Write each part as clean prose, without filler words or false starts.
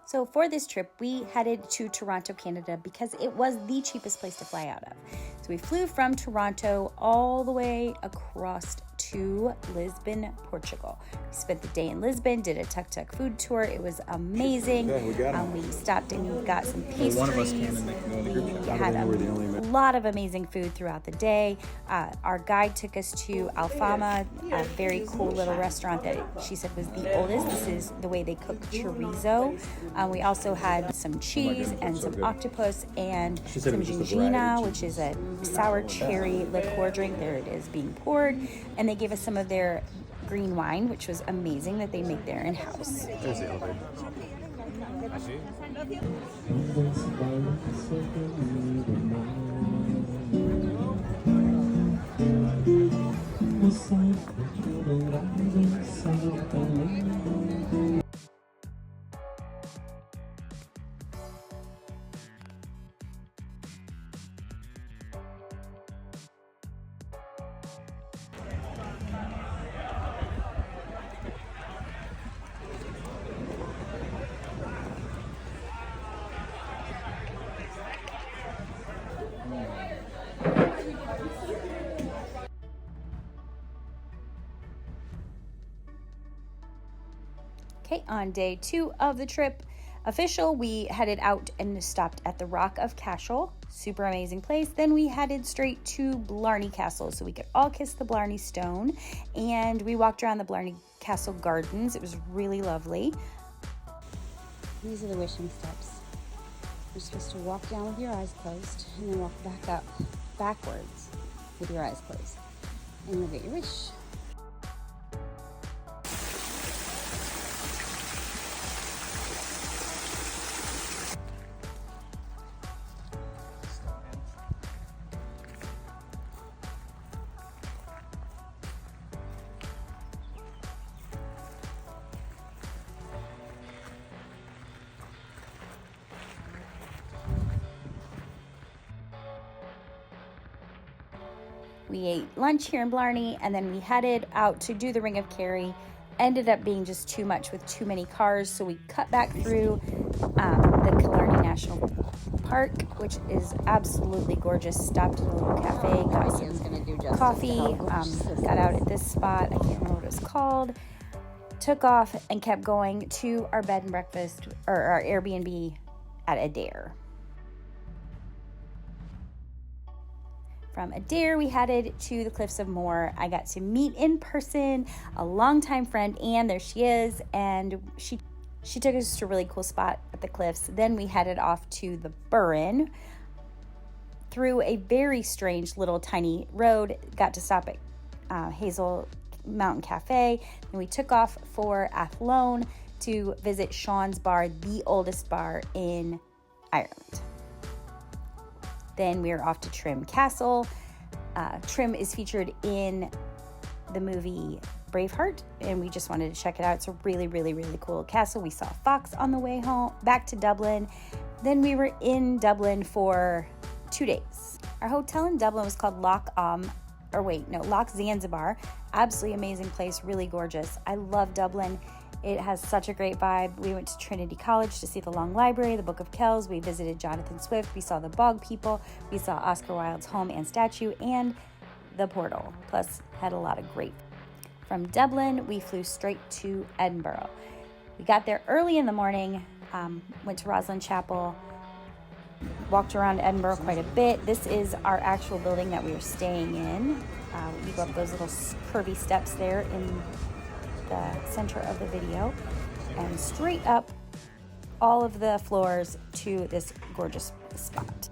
So for this trip, we headed to Toronto, Canada, because it was the cheapest place to fly out of. So we flew from Toronto all the way across to Lisbon, Portugal. We spent the day in Lisbon, did a tuk-tuk food tour. It was amazing. We stopped and got some pastries. One of us can and they can go in the group chat. We had a lot of amazing food throughout the day. Our guide took us to Alfama, a very cool little restaurant that she said was the oldest. This is the way they cook chorizo. We also had some cheese and some octopus and some gingina, which is a sour cherry liqueur drink. There it is being poured. And they gave us some of their green wine, which was amazing that they make there in-house. There's the elevator. I see. Okay, on day 2 of the trip, official, we headed out and stopped at the Rock of Cashel. Super amazing place. Then we headed straight to Blarney Castle so we could all kiss the Blarney Stone. And we walked around the Blarney Castle gardens. It was really lovely. These are the wishing steps. You're supposed to walk down with your eyes closed and then walk back up backwards with your eyes closed. And you'll get your wish. We ate lunch here in Blarney, and then we headed out to do the Ring of Kerry. Ended up being just too much with too many cars, so we cut back through the Killarney National Park, which is absolutely gorgeous. Stopped at a little cafe, got some coffee, got out at this spot. I can't remember what it was called. Took off and kept going to our bed and breakfast, or our Airbnb at Adair. From Adair, we headed to the Cliffs of Moher. I got to meet in person a longtime friend, Anne. There she is, and she took us to a really cool spot at the cliffs. Then we headed off to the Burren through a very strange little tiny road. Got to stop at Hazel Mountain Cafe. Then we took off for Athlone to visit Sean's Bar, the oldest bar in Ireland. Then we were off to Trim Castle. Trim is featured in the movie Braveheart, and we just wanted to check it out. It's a really, really, really cool castle. We saw a fox on the way home, back to Dublin. Then we were in Dublin for 2 days. Our hotel in Dublin was called Loch Zanzibar. Absolutely amazing place, really gorgeous. I love Dublin. It has such a great vibe. We went to Trinity College to see the Long Library, the Book of Kells. We visited Jonathan Swift. We saw the Bog People. We saw Oscar Wilde's home and statue and the Portal. Plus, had a lot of great. From Dublin, we flew straight to Edinburgh. We got there early in the morning, went to Roslyn Chapel, walked around Edinburgh quite a bit. This is our actual building that we are staying in. You go up those little curvy steps there in the center of the video, and straight up all of the floors to this gorgeous spot.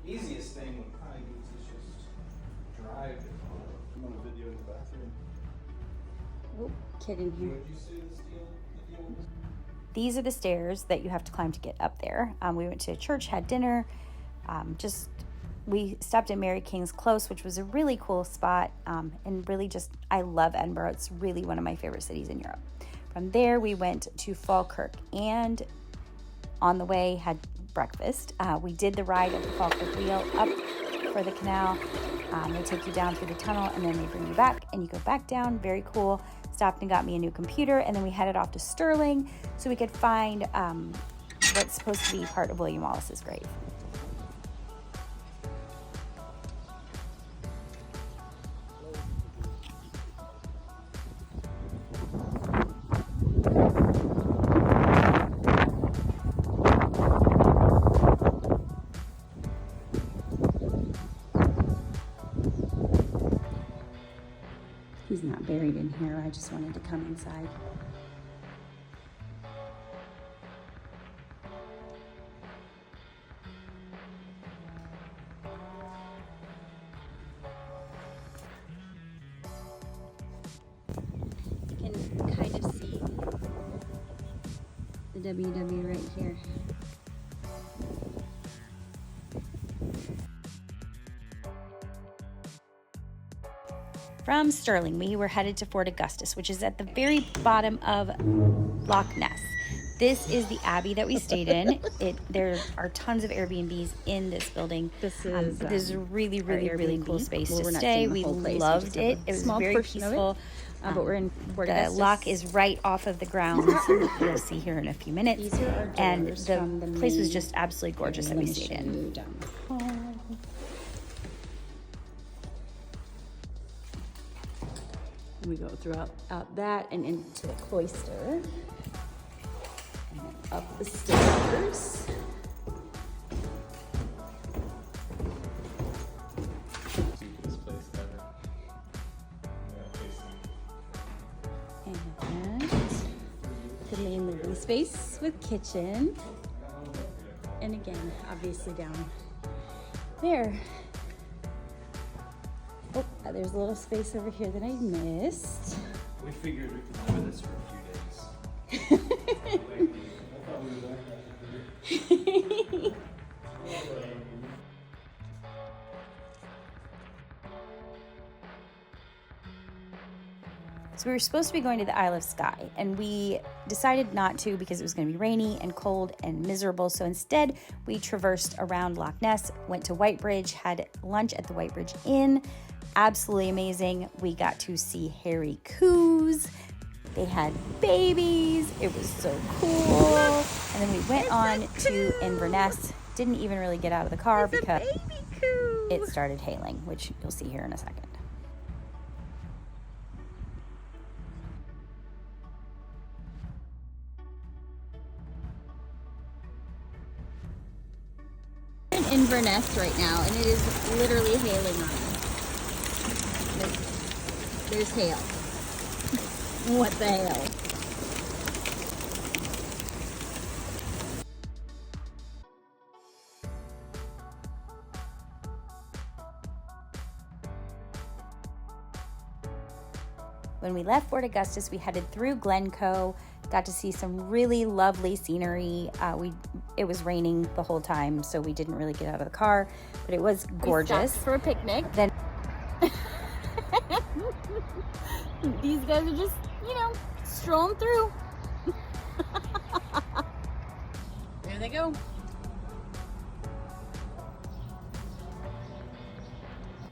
Easiest thing with high boots is just drive. I'm on a video in the bathroom. Oh, kid in here. Would you say the deal? These are the stairs that you have to climb to get up there. We went to church, had dinner, we stopped at Mary King's Close, which was a really cool spot, and really just, I love Edinburgh. It's really one of my favorite cities in Europe. From there, we went to Falkirk, and on the way had breakfast. We did the ride of the Falkirk Wheel up for the canal. They take you down through the tunnel and then they bring you back and you go back down. Very cool. Stopped and got me a new computer, and then we headed off to Sterling so we could find what's supposed to be part of William Wallace's grave. He's not buried in here. I just wanted to come inside. You can kind of see the WW right here. From Sterling, we were headed to Fort Augustus, which is at the very bottom of Loch Ness. This is the Abbey that we stayed in. There are tons of Airbnbs in this building. This is a really, really, really cool space to stay. We loved it. It was very peaceful. But we're in Fort Augustus. The lock is right off of the ground. You'll see here in a few minutes. And the place was just absolutely gorgeous that we stayed in. We go throughout out that and into the cloister, and then up the stairs. This place better. And the main living space with kitchen. And again, obviously down there. Oh, there's a little space over here that I missed. We figured we could live in this for a few days. I thought we were back there. So we were supposed to be going to the Isle of Skye, and we decided not to because it was going to be rainy and cold and miserable. So instead, we traversed around Loch Ness, went to Whitebridge, had lunch at the Whitebridge Inn. Absolutely amazing. We got to see hairy coos. They had babies. It was so cool. And then we went on to Inverness. Didn't even really get out of the car because it started hailing, which you'll see here in a second. In Inverness right now, and it is literally hailing on us. There's hail. What the hell? When we left Fort Augustus, we headed through Glencoe, got to see some really lovely scenery. It was raining the whole time, so we didn't really get out of the car, but it was gorgeous. We stopped for a picnic. Then these guys are just, strolling through. There they go.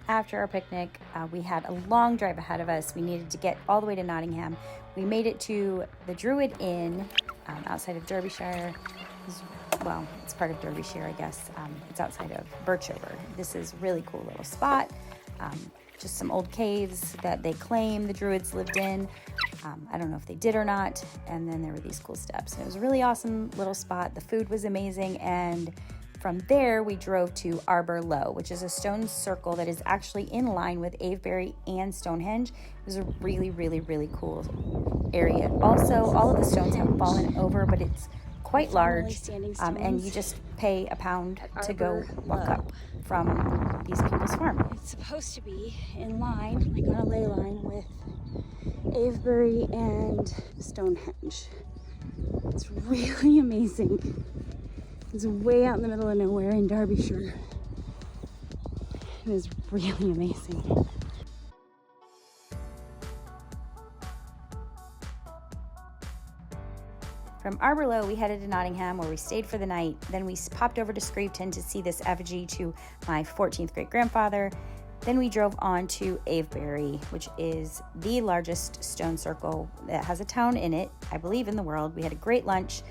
after our picnic, we had a long drive ahead of us. We needed to get all the way to Nottingham. We made it to the Druid Inn outside of Derbyshire. Well, it's part of Derbyshire, I guess. It's outside of Birchover. This is a really cool little spot. Just some old caves that they claim the Druids lived in. I don't know if they did or not. And then there were these cool steps. And it was a really awesome little spot. The food was amazing. And from there, we drove to Arbor Low, which is a stone circle that is actually in line with Avebury and Stonehenge. It was a really, really, really cool area. Also, all of the stones have fallen over, but it's quite large, and you just pay £1 to go walk up from these people's farm. It's supposed to be in line, like on a ley line, with Avebury and Stonehenge. It's really amazing. It's way out in the middle of nowhere in Derbyshire. It is really amazing. From Arbor Low, we headed to Nottingham, where we stayed for the night. Then we popped over to Screveton to see this effigy to my 14th great grandfather. Then we drove on to Avebury, which is the largest stone circle that has a town in it, I believe, in the world. We had a great lunch.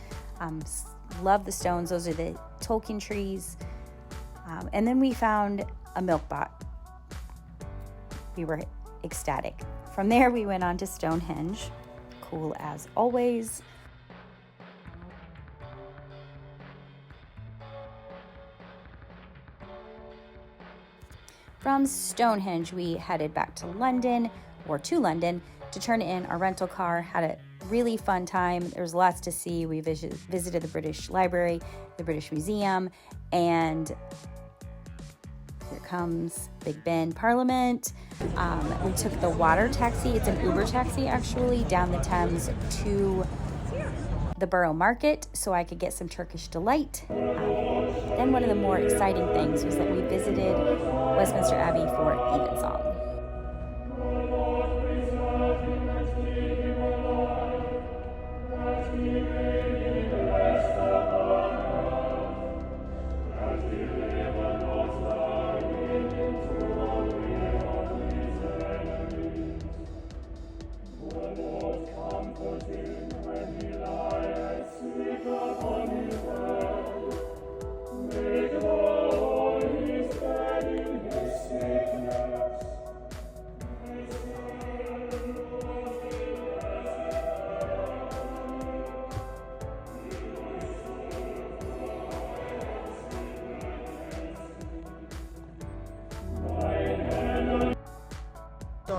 Love the stones. Those are the Tolkien trees. And then we found a milk bot. We were ecstatic. From there, we went on to Stonehenge. Cool as always. From Stonehenge, we headed back to London, to turn in our rental car. Had a really fun time. There was lots to see. We visited the British Library, the British Museum, and here comes Big Ben Parliament. We took the water taxi. It's an Uber taxi, actually, down the Thames to the Borough Market so I could get some Turkish delight. Then one of the more exciting things was that we visited Westminster Abbey for Evensong.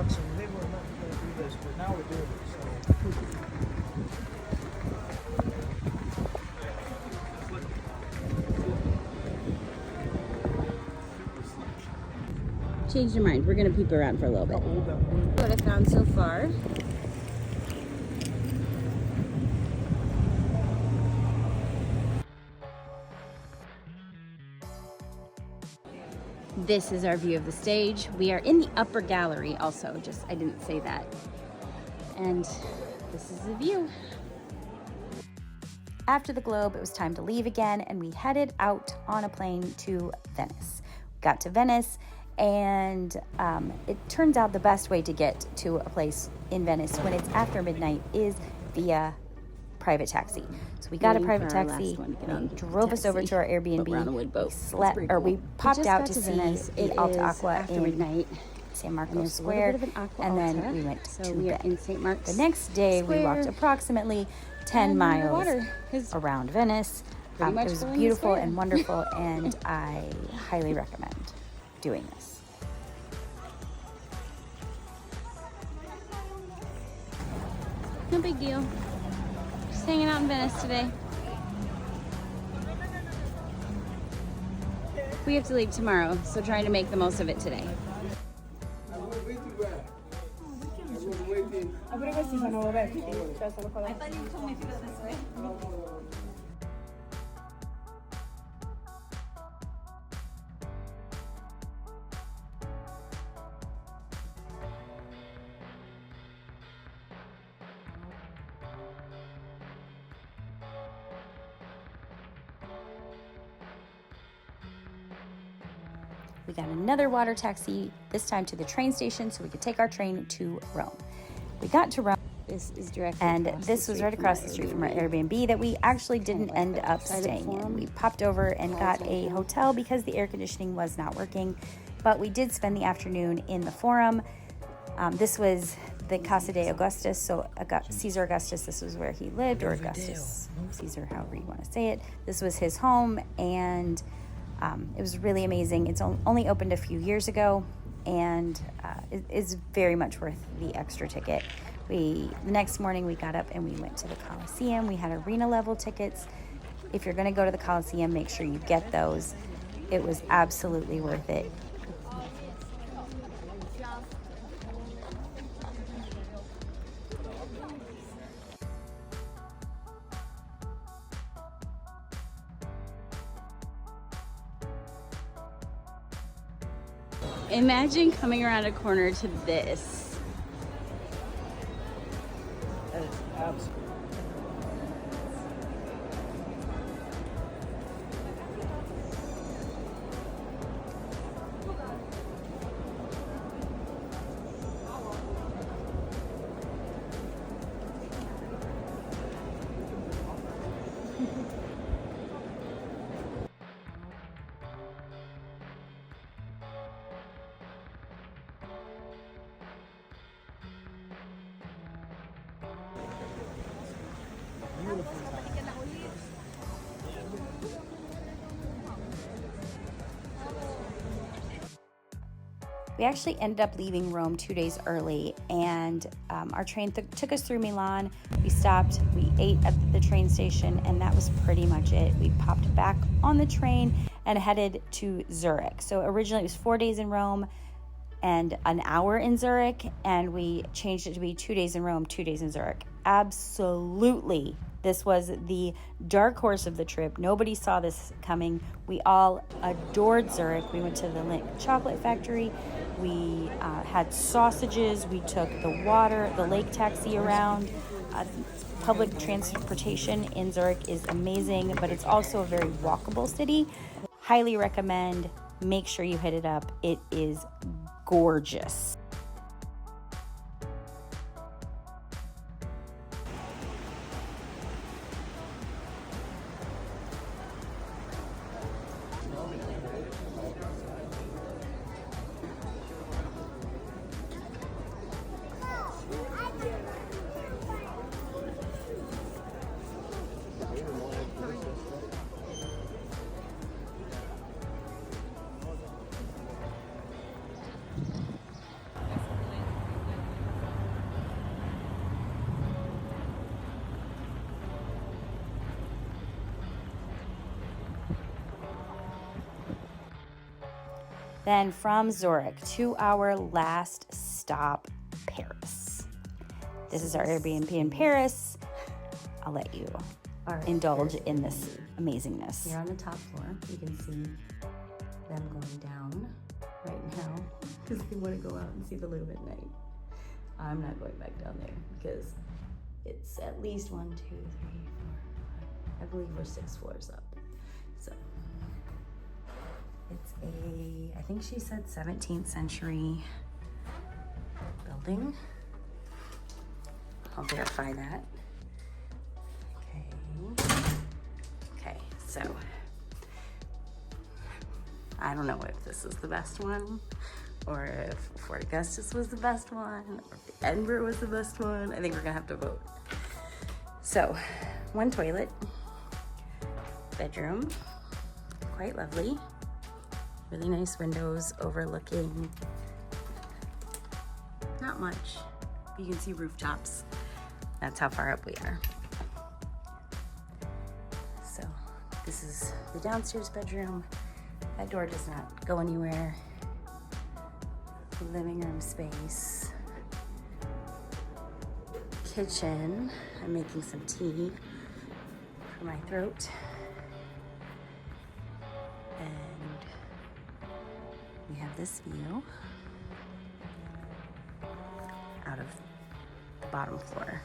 So they were not going to do this, but now we're doing it. Changed your mind. We're gonna peep around for a little bit. What I found so far. This is our view of the stage. We are in the upper gallery also, I didn't say that. And this is the view. After the Globe, it was time to leave again, and we headed out on a plane to Venice. Got to Venice, and it turns out the best way to get to a place in Venice when it's after midnight is via private taxi. So we got a private taxi, they drove us over to our Airbnb, we popped out to see the Alta Aqua in San Marcos Square, and then we went to bed. In St. Mark's. The next day, we walked approximately 10 miles around Venice. It was beautiful and wonderful, and I highly recommend doing this. No big deal. Just hanging out in Venice today. We have to leave tomorrow, so trying to make the most of it today. We got another water taxi, this time to the train station so we could take our train to Rome. We got to Rome, This is directly and across this the was street right from across our the street from our Airbnb. Airbnb that we actually didn't like end the up outside of staying Forum. in. We popped over and got a hotel because the air conditioning was not working, but we did spend the afternoon in the Forum. This was the Casa de Augustus, so Caesar Augustus, this was where he lived, or Augustus, Caesar, however you want to say it. This was his home, and it was really amazing. It's only opened a few years ago, and it is very much worth the extra ticket. The next morning we got up and we went to the Coliseum. We had arena level tickets. If you're going to go to the Coliseum, make sure you get those. It was absolutely worth it. Imagine coming around a corner to this. That is absolutely. We actually ended up leaving Rome 2 days early, and our train took us through Milan. We stopped, we ate at the train station, and that was pretty much it. We popped back on the train and headed to Zurich. So originally it was 4 days in Rome and an hour in Zurich, and we changed it to be 2 days in Rome, 2 days in Zurich. Absolutely. This was the dark horse of the trip. Nobody saw this coming. We all adored Zurich. We went to the Lindt chocolate factory. We had sausages. We took the lake taxi around. Public transportation in Zurich is amazing, but it's also a very walkable city. Highly recommend. Make sure you hit it up. It is gorgeous. Then from Zurich to our last stop, Paris. This is our Airbnb in Paris. I'll let you indulge in this amazingness. Here on the top floor, you can see them going down right now because they want to go out and see the Louvre at night. I'm not going back down there because it's at least 1, 2, 3, 4, 5. I believe we're 6 floors up. So it's I think she said 17th century building. I'll verify that. Okay, so I don't know if this is the best one, or if Fort Augustus was the best one, or if Edinburgh was the best one. I think we're gonna have to vote. So, 1 toilet, bedroom, quite lovely. Really nice windows overlooking, not much. You can see rooftops. That's how far up we are. So this is the downstairs bedroom. That door does not go anywhere. Living room space. Kitchen. I'm making some tea for my throat. And we have this view out of the bottom floor.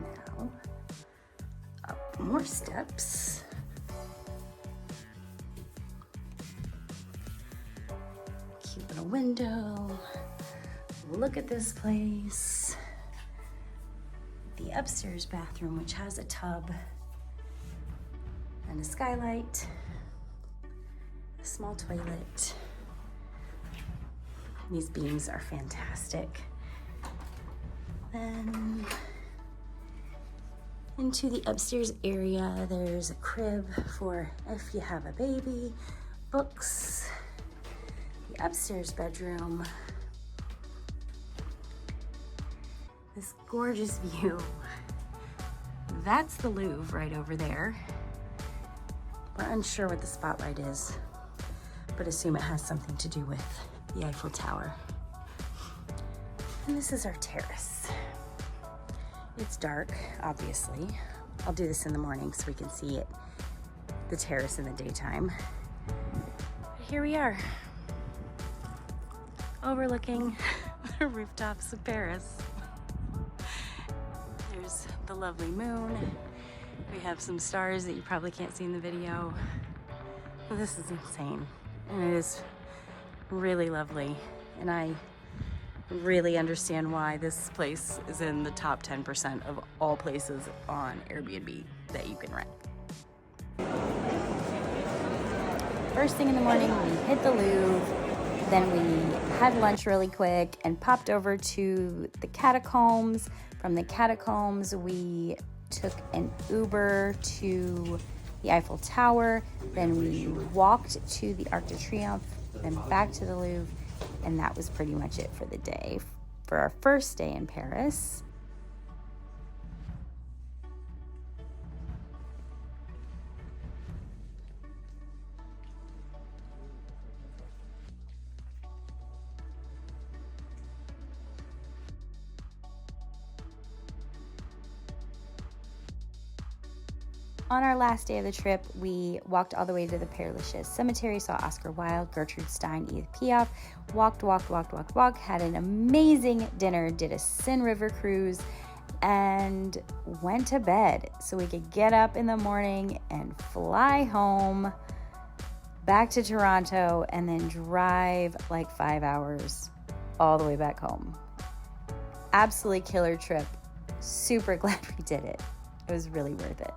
Now, up more steps. Cute little window. Look at this place. The upstairs bathroom, which has a tub and a skylight, a small toilet. These beams are fantastic. Then into the upstairs area, there's a crib for if you have a baby, books, the upstairs bedroom, this gorgeous view. That's the Louvre right over there. We're unsure what the spotlight is, but assume it has something to do with the Eiffel Tower. And this is our terrace. It's dark, obviously. I'll do this in the morning so we can see it, the terrace in the daytime. But here we are, overlooking the rooftops of Paris. There's the lovely moon. We have some stars that you probably can't see in the video. This is insane, and it is really lovely, and I really understand why this place is in the top 10% of all places on Airbnb that you can rent. First thing in the morning, we hit the Louvre, then we had lunch really quick and popped over to the catacombs. From the catacombs, we took an Uber to the Eiffel Tower, then we walked to the Arc de Triomphe, then back to the Louvre, and that was pretty much it for the day, for our first day in Paris. On our last day of the trip, we walked all the way to the Père Lachaise Cemetery, saw Oscar Wilde, Gertrude Stein, Edith Piaf, walked, had an amazing dinner, did a Seine River cruise, and went to bed so we could get up in the morning and fly home back to Toronto and then drive like 5 hours all the way back home. Absolutely killer trip. Super glad we did it. It was really worth it.